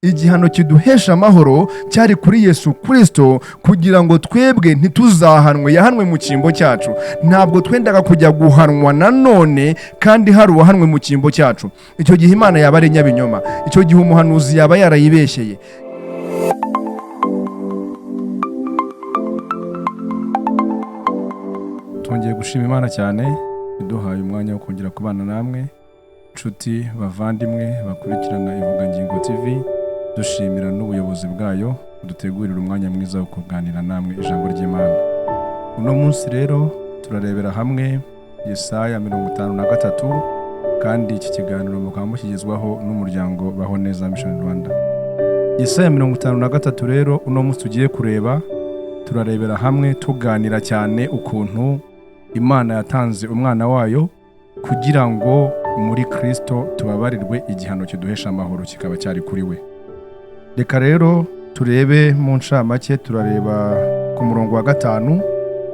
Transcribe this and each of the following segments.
igihano kiduhesha amahoro cyari kuri Yesu Kristo kugira ngo twebwe ntituzahanwe. Yahanwe mu cyimbo cyacu, ntabwo twendaga kujya guhanwa nanone kandi hari uwahanwe mu cyimbo cyacu. Icyo gihe Imana yaba ari nyabinyoma, icyo gihe umuhanuzi yaba yarayibeshyeye. Twongeye gushima Imana cyane iduhaye umwanya wo kongera kubana namwe nshuti bavandimwe bakurikirana Ivugangingo TV. Dushimira n'ubuyobozi bwayo dutegurira umwanya mwiza wo kuganira namwe ijambo ry'Imana. Uno munsi rero turarebera hamwe Yesaya 53, kandi iki kiganiro mukaba mukigezwaho n'umuryango Baho Neza Mission Rwanda. Yesaya 53 rero uno munsi tugiye kureba, turarebera hamwe tuganira cyane ukuntu Imana yatanze umwana wayo kugira ngo muri Kristo tubabarirwe igihano kiduhesha amahoro kikaba cyari kuri we. Reka rero turebe mu ncamake, turareba ku murongo wa 5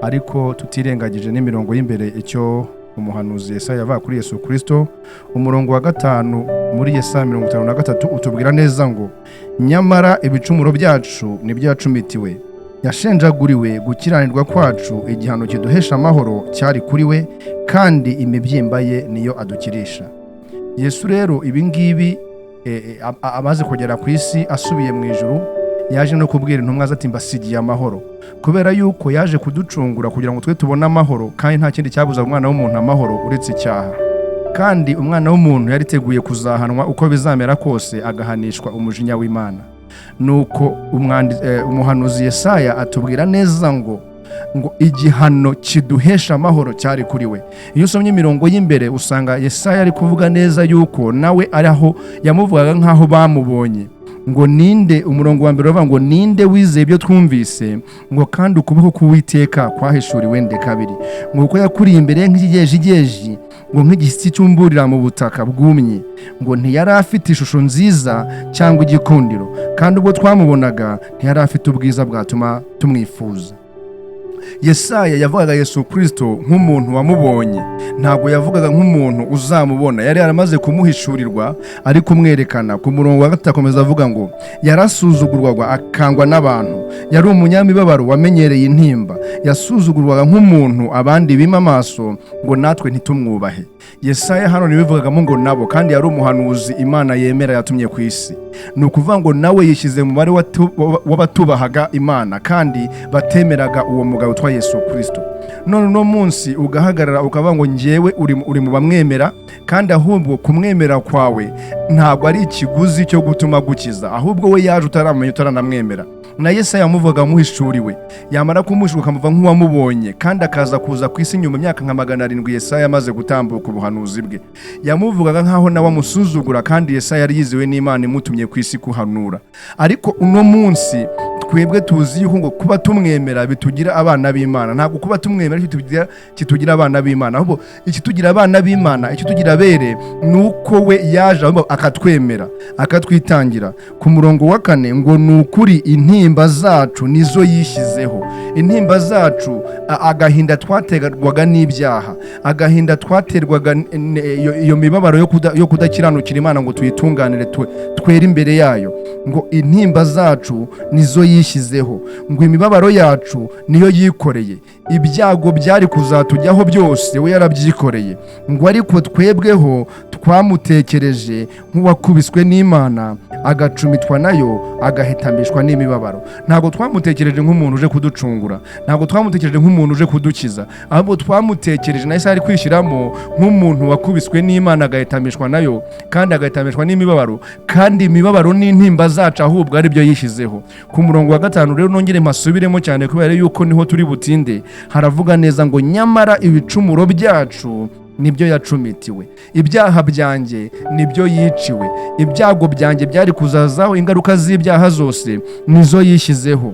ariko tutirengagije n'imirongo y'imbere icyo umuhanuzi Yesaya yavuga kuri Yesu Kristo. Umurongo wa 5 muri Yesaya 53 utubwira neza ngo nyamara ibicumuro byacu nibyo yacumitiwe, yashenjaguriwe gukiranirwa kwacu, igihano kiduhesha amahoro cyari kuri we, kandi imibyimba ye niyo adukirisha. Yesu rero ibingibi amaze kugera ku isi asubiye mu ijuru, yaje no kubwira intumwa ati mbasigiye amahoro, kubera yuko yaje kuducungura kugira ngo twe tubone amahoro, kandi nta kindi cyabuza umwana w'umuntu amahoro uretse icyaha. Kandi umwana w'umuntu yariteguye kuzahanwa uko bizamera kose, agahanishwa umujinya w'Imana. Nuko umuhanuzi Yesaya atubwira neza ngo igihano kiduhesha amahoro cyari kuri we. Iyo usomye imirongo y'imbere usanga Yesaya ari kuvuga neza yuko nawe ari aho yamuvugaga nk'aho bamubonye. Ngo ninde, umurongo wa mbere uvuga ngo ninde wizeye ibyo twumvise, ngo kandi ukuboko k'Uwiteka kwahishuriwe nde kabiri, ngo uko yakuriye imbere nk'ikigejigeji, ngo nk'igishyitsi cyumburira mu butaka bwumye, ngo ntiyari afite ishusho nziza cyangwa igikundiro, kandi ubwo twamubonaga ntiyari afite ubwiza bwatuma tumwifuza. Yesaya yavugaga Yesu Kristo nk'umuntu wamubonye, ntabwo yavugaga nk'umuntu uzamubona. Yari yaramaze kumuhishurirwa ari kumwerekana. Ku murongo wa 6 akomeza avuga ngo yarasuzugurwaga akangwa n'abantu, yari umunyamibabaro wamenyereye intimba, yasuzugurwaga nk'umuntu abandi bima amaso, ngo natwe ntitumwubahe. Yesaya hano nibivugagamo ngo nabo, kandi yari umuhanuzi Imana yemera yatumye ku isi. Ni ukuvuga ngo nawe yishyize mu mubare w'abatubahaga Imana kandi batemeraga uwo mugabo utwa Yesu Kristo. None no munsi ugahagarara ukavuga ngo njyewe uri mu bamwemera, kandi ahubwo kumwemera kwawe ntabwo ari ikiguzi cyo gutuma gukiza, ahubwo we yaje utaramenya utaranamwemera. Na Yesaya yamuvugaga muhishuriwe, yamara kumuhishuka akamuva nk'uwamubonye, kandi akaza kuza ku isi nyuma imyaka nka 700 Yesaya amaze gutambuka ubuhanuzi bwe. Yamuvugaga nk'aho nawe amusuzugura, kandi Yesaya yari yiziwe n'Imana imutumye ku isi kuhanura. Ariko uno munsi twebwe tuzi yuko ngo kuba tumwemera bitugira abana b'Imana. Ntabwo kuba tumwemera kitugira abana b'Imana, ahubwo ikitugira abana b'Imana, ikitugira bere, nuko we yaje akatwemera akatwitangira. Ku murongo wa 4 ngo nukuri intimba zacu nizo yishyizeho. Intimba zacu, agahinda twaterwaga n'ibyaha, agahinda twaterwaga iyo mibabaro yo kudakiranukira Imana ngo tuyitunganire twere imbere yayo, ngo intimba zacu nizo yishyizeho, ngo imibabaro yacu niyo yikoreye. Ibyago byari kuzatujyaho byose we yarabyikoreye, ngo ariko twebweho twamutekereje nk'uwakubiswe n'Imana, agacumitwa nayo, agahetamishwa n'imibabaro. Ntabwo twamutekereje nk'umuntu uje kuducungura, ntabwo twamutekereje nk'umuntu uje kudukiza, ahubwo twamutekereje na Yesaya ari kwishyiramo nk'umuntu wakubiswe n'Imana, agahetamishwa nayo, kandi agahetamishwa n'imibabaro, kandi imibabaro n'intimba zacu ahubwo ari byo yishyizeho. Ku murongo wa 5 rero nongere masubiremo cyane kubera yuko niho turi butinde. Haravuga neza ngo nyamara ibicumuro byacu nibyo yacumitiwe, ibyaha byanjye nibyo yiciwe, ibyago byanjye byari kuzazaho, ingaruka z'ibyaha zose nizo yishyizeho.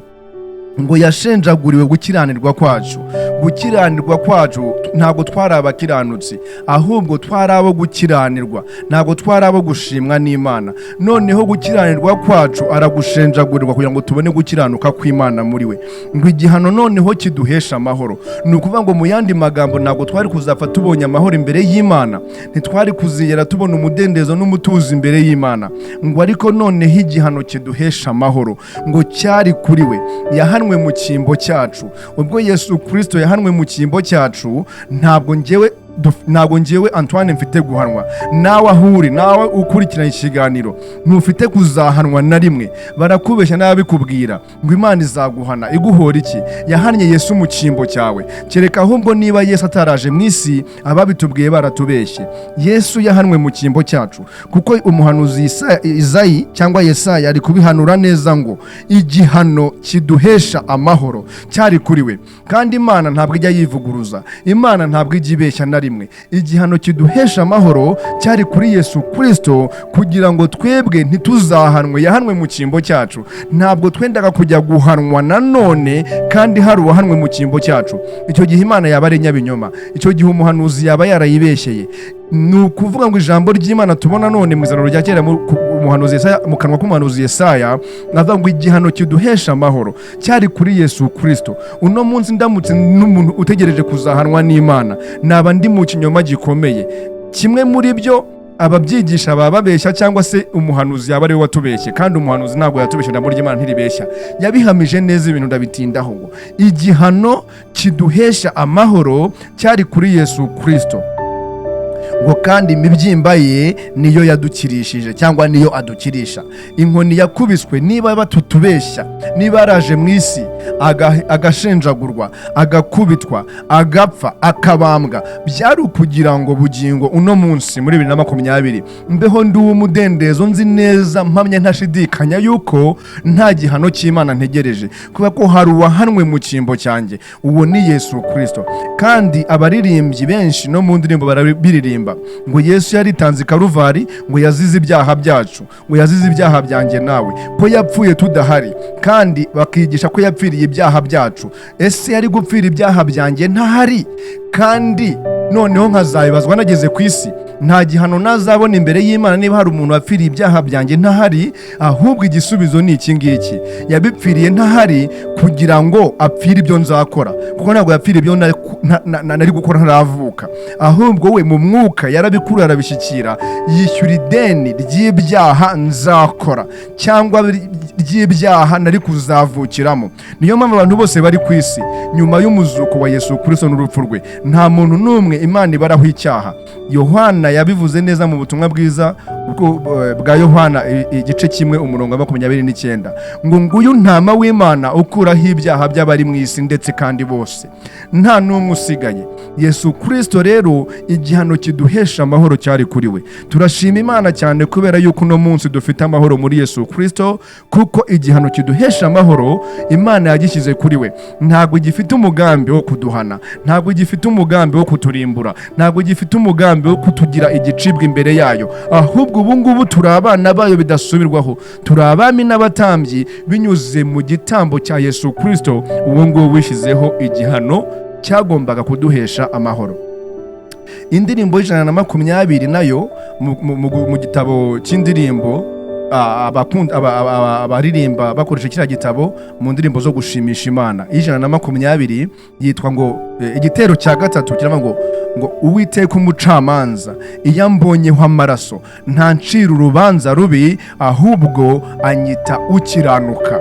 ngo yashenjaguriwe gukiranirwa kwacu. Gukiranirwa kwacu ntabwo twari abakiranutsi, ahubwo twari abo gukiranirwa, ntabwo twari abo gushimwa n'Imana. Noneho gukiranirwa kwacu aragushenjagurirwa kugira ngo tubone gukiranuka kw'Imana muri we, ngo igihano noneho kiduhesha amahoro. Ni ukuvuga ngo mu yandi magambo, ntabwo twari kuzapfa tubonye amahoro imbere y'Imana, ntitwari kuzigera tubona umudendezo n'umutuzo imbere y'Imana, ngo ariko noneho igihano kiduhesha amahoro ngo cyari kuri we. Yahanwe mu cyimbo cyacu. Ubwo Yesu Kristo yahanwe mu cyimbo cyacu, ntabwo njyewe Antoine mfite guhanwa. Nawe ahuri, nawe ukurikirana ikiganiro, ntufite kuzahanwa na rimwe. Barakubeshya n'ababikubwira ngo Imana izaguhana. Iguhora iki? Yahannye Yesu mu cyimbo cyawe. Kereka ahubwo niba Yesu ataraje mu isi, ababitubwiye baratubeshye. Yesu yahanwe mu cyimbo cyacu, kuko umuhanuzi Izayi cyangwa Yesaya ari kubihanura neza ngo igihano kiduhesha amahoro cyari kuri we. Kandi Imana ntabwo ijya yivuguruza, Imana ntabwo ijya ibeshya na rimwe. Igihano kiduhesha amahoro cyari kuri Yesu Kristo, kugira ngo twebwe ntituzahanwe. Yahanwe mu cyimbo cyacu. Ntabwo twendaga kujya guhanwa nanone kandi hari uwahanwe mu cyimbo cyacu. Icyo gihe Imana yaba ari nyabinyoma, icyo gihe umuhanuzi yaba yarayibeshyeye. Ni ukuvuga ngo ijambo ry'Imana tubona none mu izaniro rya kera mu kanwa k'umuhanuzi Yesaya, avuga ngo igihano kiduhesha amahoro cyari kuri Yesu Kristo. Uno munsi ndamutse n'umuntu utegereje kuzahanwa n'Imana, naba ndi mu kinyoma gikomeye. Kimwe muri byo ababyigisha baba babeshya, cyangwa se umuhanuzi yaba ari we watubeshye. Kandi umuhanuzi ntabwo yatubeshye, ijambo ry'Imana ntiribeshya. Yabihamije neza, ibintu ndabitindaho ngo igihano kiduhesha amahoro cyari kuri Yesu Kristo, ngo kandi imibyimba ye niyo yadukirishije cyangwa niyo adukirisha. Inkoni yakubiswe niba batutubeshya, niba yaraje mu isi agashenjagurwa, agakubitwa, agapfa, akabambwa, byari ukugira ngo bugingo uno munsi muri 2020 mbeho ndi umudendezo, nzi neza mpamya ntashidikanya yuko nta gihano cy'Imana ntegereje, kuba ko hari uwahanwe mu cyimbo cyanjye. Uwo ni Yesu Kristo. Kandi abaririmbyi benshi no mu ndirimbo barabiririmba ngo Yesu yaritanze Karuvari, ngo yazize ibyaha byacu, ngo yazize ibyaha byanjye nawe, ko yapfuye tudahari. Kandi bakigisha ko yapfiriye ibyaha byacu. Ese yari gupfira ibyaha byanjye ntahari? Kandi noneho nkazabibazwa nageze ku isi, nta gihano nazabona imbere y'Imana niba hari umuntu wapfiriye ibyaha byanjye ntahari? Ahubwo igisubizo ni iki ngiki: yabipfiriye ntahari kugira ngo apfire ibyo nzakora, kuko ntabwo yapfiriye ibyo nari gukora ntaravuka. Ahubwo we mu mwuka yarabikuru, arabishyikira, yishyura ideni ry'ibyaha nzakora cyangwa ry'ibyaha nari kuzavukiramo. Niyo mpamvu abantu bose bari ku isi nyuma y'umuzuko wa Yesu Kristo n'urupfu rwe, nta muntu n'umwe Imana ibaraho icyaha. Yohana yabivuze neza mu butumwa bwiza bwa Yohana igice 1:29 ngo nguyu ntama w'Imana ukuraho ibyaha by'abari mu isi ndetse kandi bose, nta n'umwe usigaye. Yesu Kristo rero igihano kiduhesha amahoro cyari kuri we. Turashima Imana cyane kubera yuko uno munsi dufite amahoro muri Yesu Kristo, kuko igihano kiduhesha amahoro Imana yagishyize kuri we. Ntabwo gifite umugambi wo kuduhana, ntabwo gifite umugambi wo kuturimbura, ntabwo gifite umugambi wo kutugira igicibwa imbere yayo. Ahubwo ubu ngubu turi abana bayo bidasubirwaho, turi abami n'abatambyi binyuze mu gitambo cya Yesu Kristo. Ubu ngubu wishyizeho igihano cyagombaga kuduhesha amahoro. Indirimbo 120 nayo mu gitabo cy'indirimbo, abaririmba bakoresha kiriya gitabo mu ndirimbo zo gushimisha Imana, 120 yitwa ngo igitero cya gatatu kiravuga ngo Uwiteka umucamanza iyo ambonyeho amaraso ntancira urubanza rubi, ahubwo anyita ukiranuka.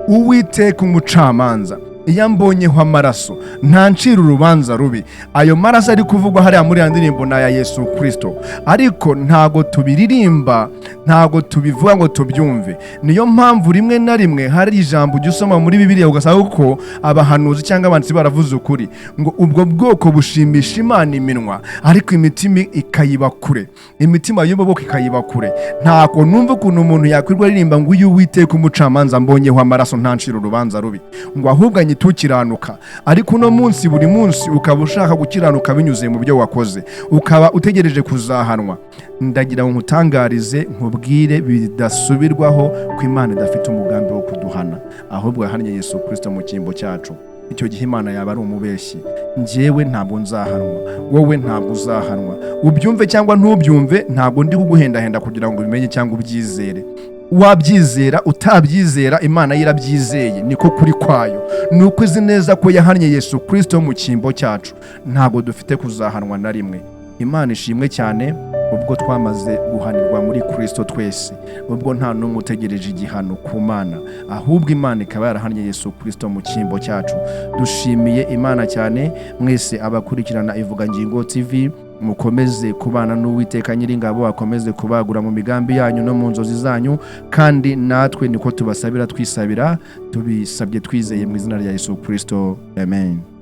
Uwiteka umucamanza iyo ambonyeho amaraso ntancira urubanza rubi. Ayo maraso ari kuvugwa hariya muri ya ndirimbo na ya Yesu Kristo, ariko ntago tubiririmba, ntago tubivuga ngo tubyumve. Niyo mpamvu rimwe na rimwe hari ijambo ujya muri Bibiliya ugasanga uko abahanuzi cyangwa abanditsi baravuze ukuri ngo ubwo bwoko bushimisha Imana iminwa, ariko imitima ikayiba kure, imitima y'ubo bwoko ikayiba kure. Ntako numva ukuntu umuntu yakwirwa aririmba ngo uyu Uwiteka umucamanza ambonyeho amaraso ntancira urubanza rubi, ngo ahubwo twabanye tukiranuka, ariko uno munsi buri munsi ukaba ushaka gukiranuka binyuze mu byo wakoze, ukaba utegereje kuzahanwa. Ndagira ngo nkutangarize nkubwire bidasubirwaho ko Imana idafite umugambi wo kuduhana, ahubwo yahannye Yesu Kristo mu cyimbo cyacu. Icyo gihe Imana yaba ari umubeshyi. Njyewe ntabwo nzahanwa, wowe ntabwo uzahanwa. Ubyumve cyangwa ntubyumve, ntabwo ndi kuguhendahenda kugira ngo ubimenye cyangwa ubyizere. Wabyizera utabyizera, Imana yirabyizeye, niko kuri kwayo. Nuko izi neza ko yahannye Yesu Kristo mu cyimbo cyacu, ntabwo dufite kuzahanwa na rimwe. Imana ishimwe cyane ubwo twamaze guhanirwa muri Kristo twese, ubwo nta n'umwe utegereje igihano ku Mana, ahubwo Imana ikaba yarahannye Yesu Kristo mu cyimbo cyacu. Dushimiye Imana cyane. Mwese abakurikirana Ivugangingo TV, mukomeze kubana n'Uwiteka Nyiringabo, akomeze kubagura mu migambi yanyu no mu nzozi zanyu, kandi natwe niko tubasabira twisabira, tubisabye twizeye mu izina rya Yesu Kristo. Amen.